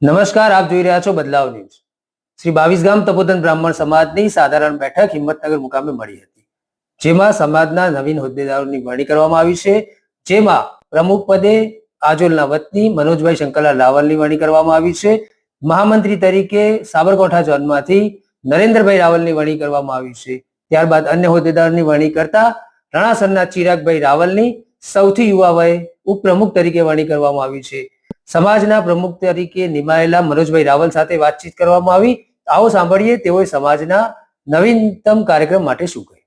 નમસ્કાર, આપ જોઈ રહ્યા છો બદલાવ ન્યૂઝ। શ્રી 22 ગામ તપોધન બ્રાહ્મણ સમાજની સાધારણ બેઠક હિંમતનગર મુકામે મળી હતી, જેમાં સમાજના નવીન હોદ્દેદારોની વરણી કરવામાં આવી છે। જેમાં પ્રમુખ પદે આજોલના વતની મનોજભાઈ શંકરલાલ રાવલની વરણી કરવામાં આવી છે। મહામંત્રી તરીકે સાબરકાંઠા ઝોનમાંથી નરેન્દ્રભાઈ રાવલની વરણી કરવામાં આવી છે। ત્યારબાદ અન્ય હોદ્દેદારોની વરણી કરતા રણાસરના ચિરાગભાઈ રાવલની સૌથી યુવા વયે ઉપપ્રમુખ તરીકે વરણી કરવામાં આવી છે। સમાજના પ્રમુખ તરીકે નિમાયેલા મનોજભાઈ રાવલ સાથે વાતચીત કરવામાં આવી। આવો સાંભળીએ તેઓએ સમાજના નવીનતમ કાર્યક્રમ માટે શું કહ્યું।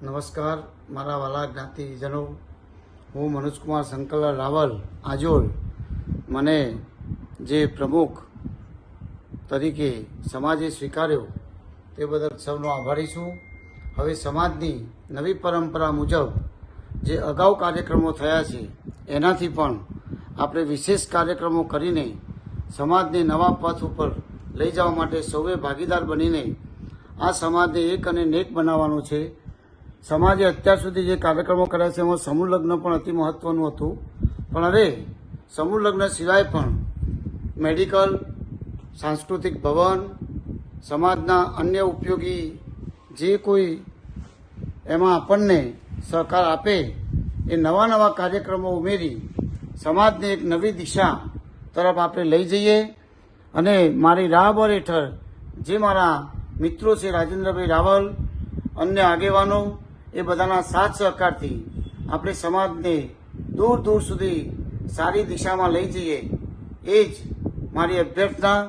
નમસ્કાર, મારા વાલા જ્ઞાતિજનો, હું મનોજકુમાર શંકરલાલ રાવલ આજોલ, મને જે પ્રમુખ તરીકે સમાજે સ્વીકાર્યો તે બદલ સૌનો આભારી છું। હવે સમાજની નવી પરંપરા મુજબ જે અગાઉ કાર્યક્રમો થયા છે એનાથી પણ આપણે વિશેષ કાર્યક્રમો કરીને સમાજને નવા પથ ઉપર લઈ જવા માટે સૌએ ભાગીદાર બનીને આ સમાજને એક અને નેક બનાવવાનો છે। સમાજે અત્યાર સુધી જે કાર્યક્રમો કર્યા છે એમાં સમૂહ લગ્ન પણ અતિ મહત્વનું હતું, પણ હવે સમૂહ લગ્ન સિવાય પણ મેડિકલ, સાંસ્કૃતિક ભવન, સમાજના અન્ય ઉપયોગી જે કોઈ એમાં આપણને સહકાર આપે એ નવા નવા કાર્યક્રમો ઉમેરી સમાજને એક નવી દિશા તરફ આપણે લઈ જઈએ। અને મારી રાહબર હેઠળ જે મારા મિત્રો છે રાજેન્દ્રભાઈ રાવલ, અન્ય આગેવાનો, એ બધાના સાથ સહકારથી આપણે સમાજને દૂર દૂર સુધી સારી દિશામાં લઈ જઈએ, એ જ મારી અભ્યર્થના।